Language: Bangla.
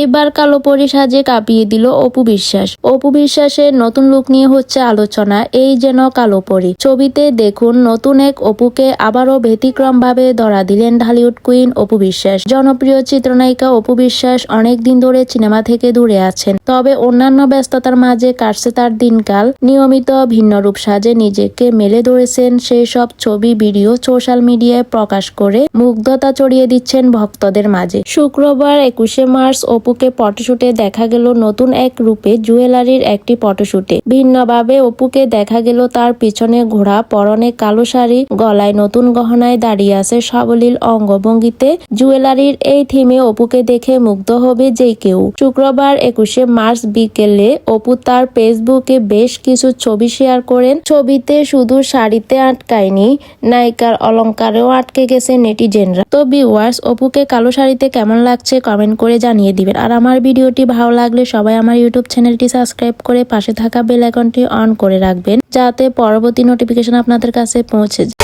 এবার কালো পরি সাজে কাঁপিয়ে দিল অপু বিশ্বাস। অপু বিশ্বাসের নতুন লুক নিয়ে হচ্ছে আলোচনা। এই যেন কালো পরি। ছবিতে দেখুন নতুন এক অপুকে আবারও ব্যতিক্রম ভাবে ধরা দিলেন ঢালিউড কুইন অপু বিশ্বাস। জনপ্রিয় চিত্রনায়িকা অপু বিশ্বাস অনেকদিন ধরে সিনেমা থেকে দূরে আছেন, তবে অন্যান্য ব্যস্ততার মাঝে কাটছে তার দিনকাল। নিয়মিত ভিন্ন রূপ সাজে নিজেকে মেলে ধরেছেন, সেই সব ছবি ভিডিও সোশ্যাল মিডিয়ায় প্রকাশ করে মুগ্ধতা ছড়িয়ে দিচ্ছেন ভক্তদের মাঝে। শুক্রবার 21শে মার্চ অপুকে ফটোশুটে দেখা গেল নতুন এক রূপে। জুয়েলারির একটি ফটোশুটে ভিন্নভাবে অপুকে দেখা গেল তার পিছনে ঘোড়া, পরনে কালো শাড়ি, গলায় নতুন গহনায় দাঁড়িয়ে আছে সাবলীল অঙ্গভঙ্গিতে। জুয়েলারির এই থিমে অপুকে দেখে মুগ্ধ হবে যে কেউ। শুক্রবার 21শে মার্চ বিকেলে অপু তার ফেসবুকে বেশ কিছু ছবি শেয়ার করেন। ছবিতে শুধু শাড়িতে আটকায়নি, নায়িকার অলংকারেও আটকে গেছে নেটিজেনরা। তো ভিউয়ার্স, অপুকে কালো শাড়িতে কেমন লাগছে কমেন্ট করে জানিয়ে দিবেন। আর আমার ভিডিওটি ভালো লাগলে সবাই আমার ইউটিউব চ্যানেলটি সাবস্ক্রাইব করে পাশে থাকা বেল আইকনটি অন করে রাখবেন, যাতে পরবর্তী নোটিফিকেশন আপনাদের কাছে পৌঁছে যায়।